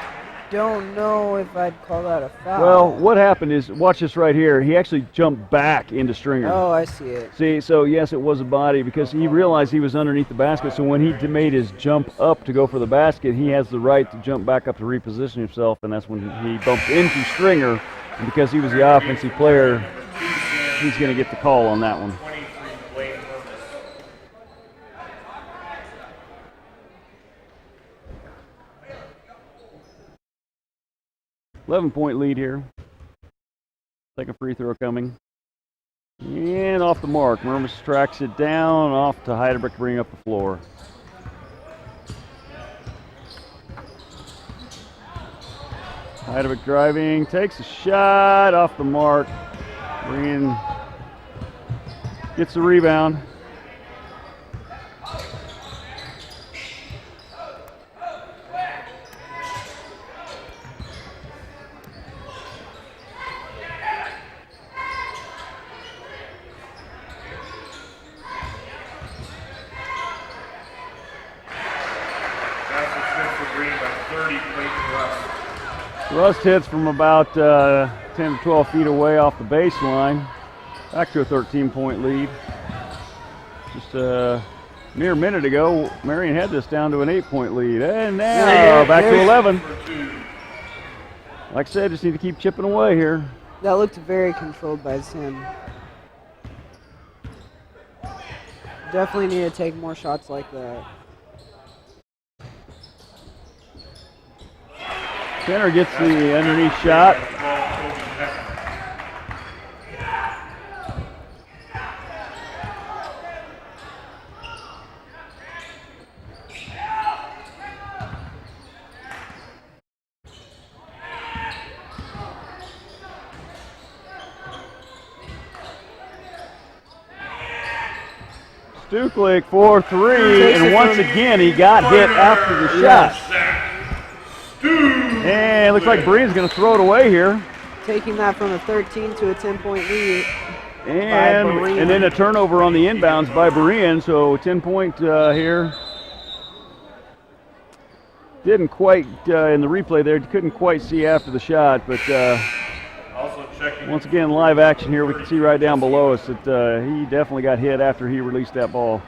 don't know if I'd call that a foul. Well, what happened is, watch this right here. He actually jumped back into Stringer. Oh, I see it. See, so yes, it was a body because he realized he was underneath the basket. So when he made his jump up to go for the basket, he has the right to jump back up to reposition himself, and that's when he bumped into Stringer. And because he was the offensive player, he's going to get the call on that one. 11-point lead here. Second free throw coming. And off the mark. Murmas tracks it down, off to Heidelberg to bring up the floor. Heidelberg driving, takes a shot, off the mark. Berean gets the rebound. Rust hits from about 10 to 12 feet away off the baseline. Back to a 13-point lead. Just a mere minute ago, Marion had this down to an 8-point lead. And now back to 11. Like I said, just need to keep chipping away here. That looked very controlled by Sim. Definitely need to take more shots like that. Penner gets the underneath shot. Stuklik for three, and once again he got hit after the shot. And it looks like Berean's going to throw it away here. Taking that from a 13 to a 10-point lead. And then a turnover on the inbounds by Berean, so 10-point here. Didn't quite, in the replay there, couldn't quite see after the shot, but once again, live action here, we can see right down below us that he definitely got hit after he released that ball.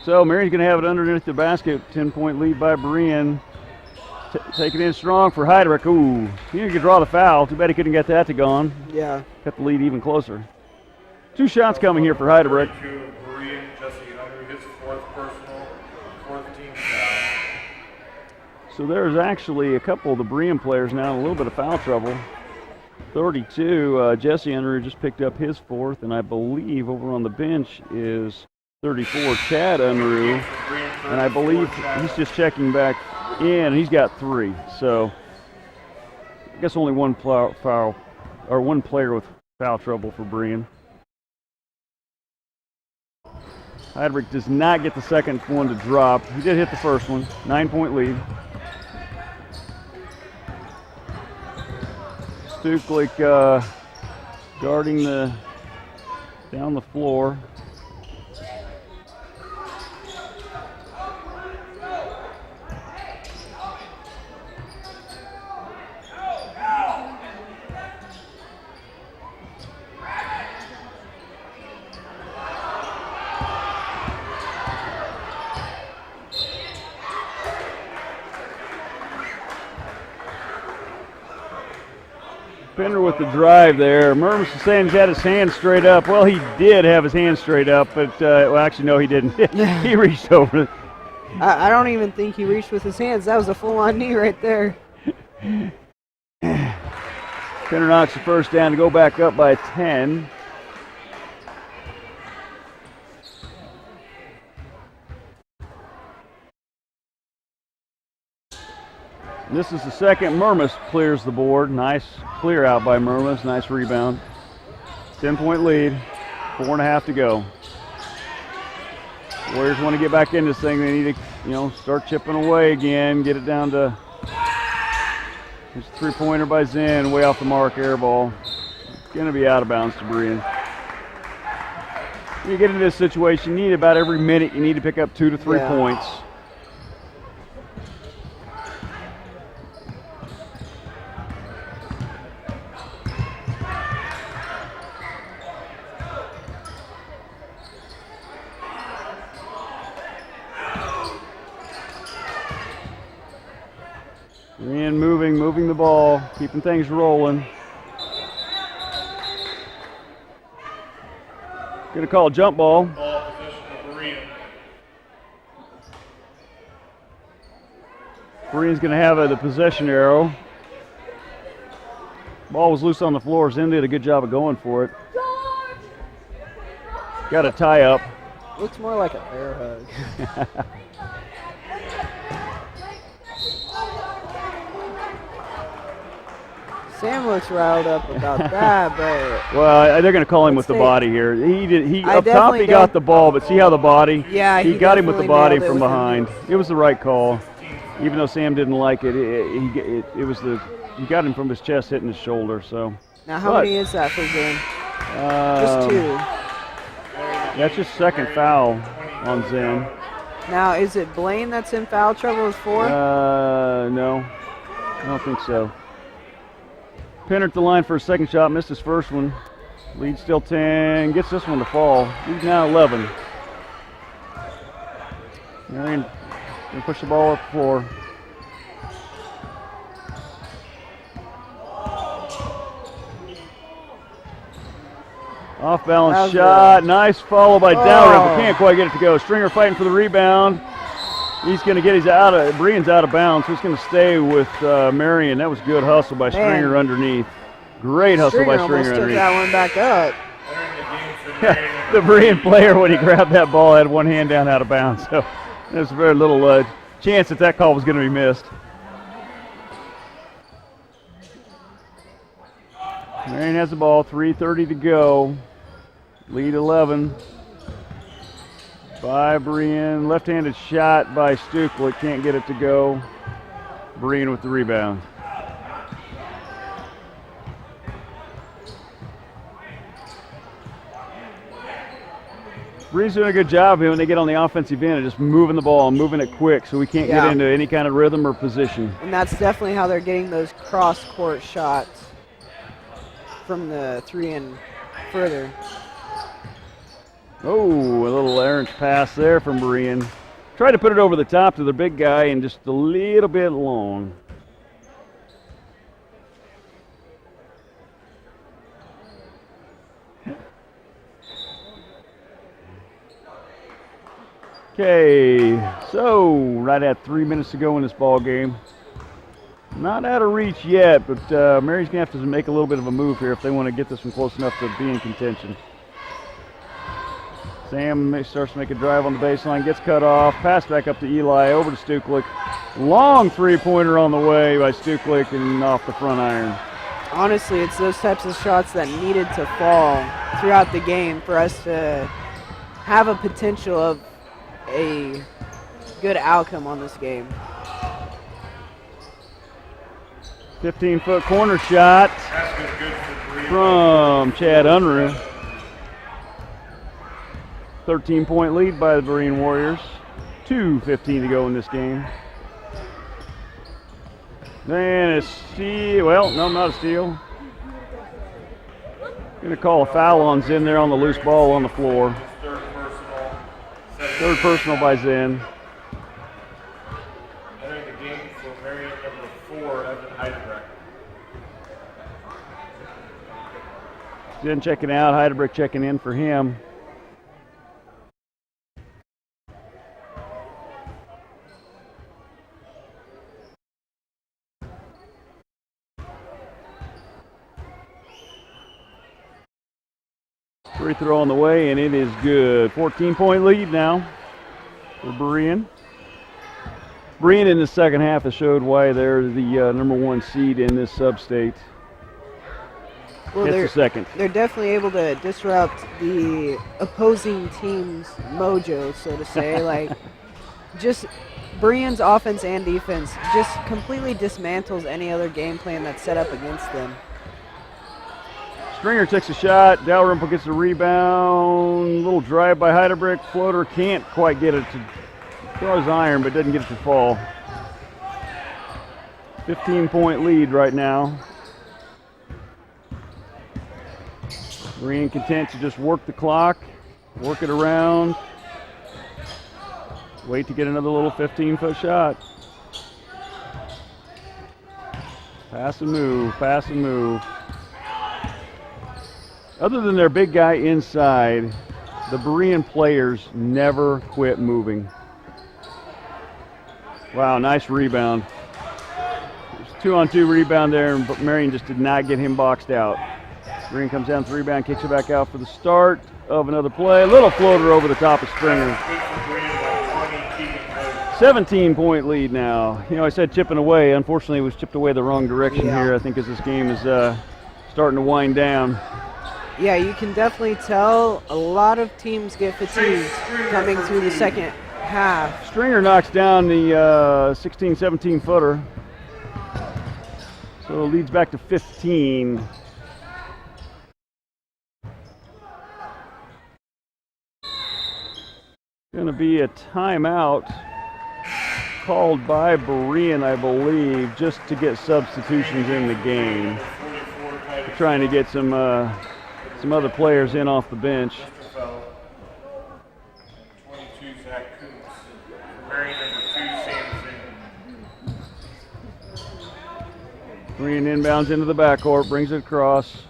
So Marion's going to have it underneath the basket. 10-point lead by Berean. Take it in strong for Heidelberg. Ooh, he could draw the foul. Too bad he couldn't get that to gone. Yeah. Cut the lead even closer. Two shots coming here for Heidelberg. Berean, Jesse Hunter, his fourth personal, fourth team foul. So there's actually a couple of the Berean players now in a little bit of foul trouble. 32, Jesse Hunter just picked up his fourth, and I believe over on the bench is 34, Chad Unruh, and I believe he's just checking back in, and he's got 3. So I guess only one foul, or one player with foul trouble for Berean. Heidrich does not get the second one to drop. He did hit the first one. 9-point lead. Stuklik guarding down the floor. Pender with the drive there. Murms is saying he's had his hand straight up. Well, he did have his hand straight up, but, well, actually, no, he didn't. He reached over. I don't even think he reached with his hands. That was a full-on knee right there. Pender knocks the first down to go back up by 10. This is the second. Murmas clears the board. Nice clear out by Murmas. Nice rebound. 10-point lead. 4.5 to go. Warriors want to get back in this thing. They need to, start chipping away again. Get it down to. There's a three-pointer by Zen. Way off the mark. Air ball. It's going to be out of bounds to Berean. When you get into this situation, you need about every minute. You need to pick up 2 to 3 points. Berean moving the ball, keeping things rolling. Going to call a jump ball. Ball possession of Marion. Berean's going to have the possession arrow. Ball was loose on the floor. Zen did a good job of going for it. Got a tie up. Looks more like a bear hug. Sam looks riled up about that, but well, they're going to call him with the body here. He up top he got the ball, but see how the body? Yeah, he got him with the body from behind. It was the right call, even though Sam didn't like it. He got him from his chest hitting his shoulder. So now, how many is that for Zen? Just 2. That's just second foul on Zen. Now, is it Blaine that's in foul trouble with 4? No, I don't think so. Pender at the line for a second shot, missed his first one. Lead still 10, gets this one to fall. He's now 11. Marion going to push the ball up the floor. Off balance shot, nice follow by Dowry, but can't quite get it to go. Stringer fighting for the rebound. He's going to get Berean's out of bounds, so he's going to stay with Marion. That was good hustle by Stringer underneath. Great hustle by Stringer underneath. Took that one back up. The Berean player, when he grabbed that ball, had one hand down out of bounds. So there's very little chance that call was going to be missed. Marion has the ball, 3:30 to go. Lead 11. By Berean, left-handed shot by Stuklik, can't get it to go. Berean with the rebound. Berean's doing a good job here when they get on the offensive end of just moving the ball and moving it quick so we can't get into any kind of rhythm or position. And that's definitely how they're getting those cross-court shots from the 3 and further. Oh, a little errant pass there from Berean. Tried to put it over the top to the big guy and just a little bit long. Okay, so right at 3 minutes to go in this ball game. Not out of reach yet, but Marion's going to have to make a little bit of a move here if they want to get this one close enough to be in contention. Sam starts to make a drive on the baseline, gets cut off, pass back up to Eli, over to Stuklik. Long three-pointer on the way by Stuklik and off the front iron. Honestly, it's those types of shots that needed to fall throughout the game for us to have a potential of a good outcome on this game. 15-foot corner shot from Chad Unruh. 13-point lead by the Berean Warriors. 2:15 to go in this game. Then a steal. Well, no, not a steal. Going to call a foul on Zen there on the loose ball on the floor. Third personal by Zen. Entering the game for Marion, number 4, Evan Heidenreich. Zen checking out, Heidelberg checking in for him. Free throw on the way, and it is good. 14-point lead now for Berean. Berean in the second half has showed why they're the number 1 seed in this sub-state. Well, It's the second. They're definitely able to disrupt the opposing team's mojo, so to say. Like, just Berean's offense and defense just completely dismantles any other game plan that's set up against them. Stringer takes a shot. Dalrymple gets the rebound. Little drive by Heidelberg. Floater can't quite get it to throw his iron, but doesn't get it to fall. 15-point lead right now. Berean content to just work the clock, work it around, wait to get another little 15-foot shot. Pass and move, pass and move. Other than their big guy inside, the Berean players never quit moving. Wow, nice rebound. There's a 2-on-2 rebound there, but Marion just did not get him boxed out. Berean comes down to the rebound, kicks it back out for the start of another play. A little floater over the top of Stringer. 17-point lead now. You know, I said chipping away. Unfortunately, it was chipped away the wrong direction here, I think, as this game is starting to wind down. Yeah, you can definitely tell a lot of teams get fatigued coming through the second half. Stringer knocks down the 16, 17-footer. So it leads back to 15. Going to be a timeout called by Berean, I believe, just to get substitutions in the game. We're trying to get some other players in off the bench. 22, Zach Coombs. Marion, number 2, Sam Zinn. Berean inbounds into the backcourt, brings it across.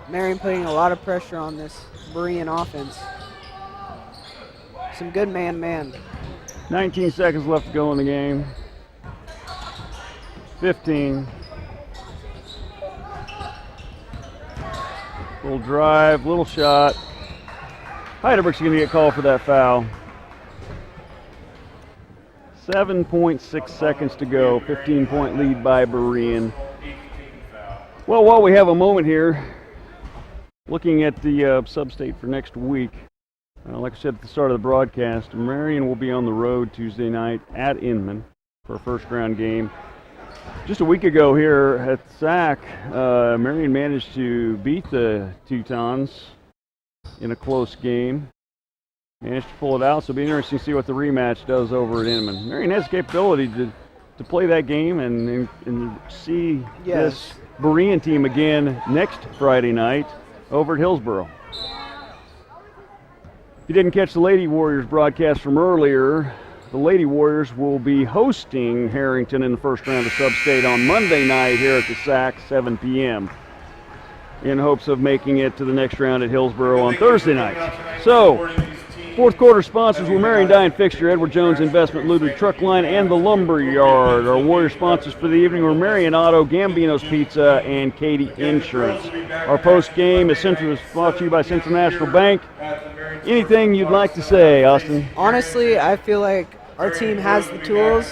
Marion putting a lot of pressure on this Berean offense. Some good man-man. 19 seconds left to go in the game. 15. Little drive, little shot. Heidelberg's going to get called for that foul. 7.6 seconds to go. 15-point lead by Berean. Well, while we have a moment here, looking at the sub-state for next week, like I said at the start of the broadcast, Marion will be on the road Tuesday night at Inman for a first-round game. Just a week ago here at SAC, Marion managed to beat the Teutons in a close game. Managed to pull it out, so it'll be interesting to see what the rematch does over at Inman. Marion has the capability to play that game and see this Berean team again next Friday night over at Hillsboro. If you didn't catch the Lady Warriors broadcast from earlier, the Lady Warriors will be hosting Harrington in the first round of Sub-State on Monday night here at the SAC, 7 p.m. in hopes of making it to the next round at Hillsboro on Thursday night. So, Fourth quarter sponsors were Marion Dye Fixture, Edward Jones Investment, Ludwig Truck Line, and the Lumber Yard. Our Warrior sponsors for the evening were Marion Auto, Gambino's Pizza, and Katie Insurance. Our post game is brought to you by Central National Bank. Anything you'd like to say, Austin? Honestly, I feel like our team has the tools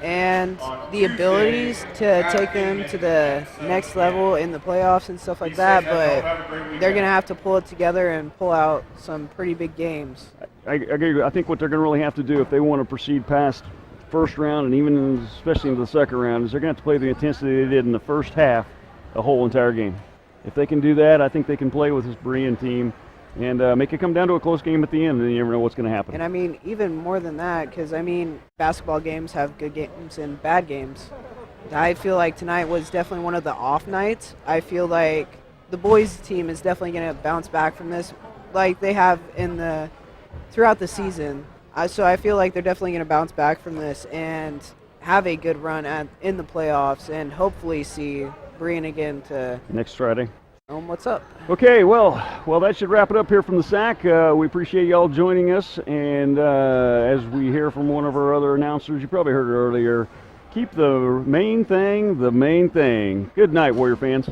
and the abilities to take them to the next level in the playoffs and stuff like that, but they're going to have to pull it together and pull out some pretty big games. I agree. I think what they're going to really have to do if they want to proceed past first round and even especially into the second round is they're going to have to play the intensity they did in the first half the whole entire game. If they can do that, I think they can play with this Berean team and make it come down to a close game at the end, and you never know what's going to happen. And I mean, even more than that, because I mean, basketball games have good games and bad games. I feel like tonight was definitely one of the off nights. I feel like the boys' team is definitely going to bounce back from this, like they have throughout the season. So I feel like they're definitely going to bounce back from this and have a good run in the playoffs, and hopefully see Berean again to next Friday. What's up? Okay, well, that should wrap it up here from the SAC. We appreciate y'all joining us, and as we hear from one of our other announcers, you probably heard it earlier, keep the main thing the main thing. Good night, Warrior fans.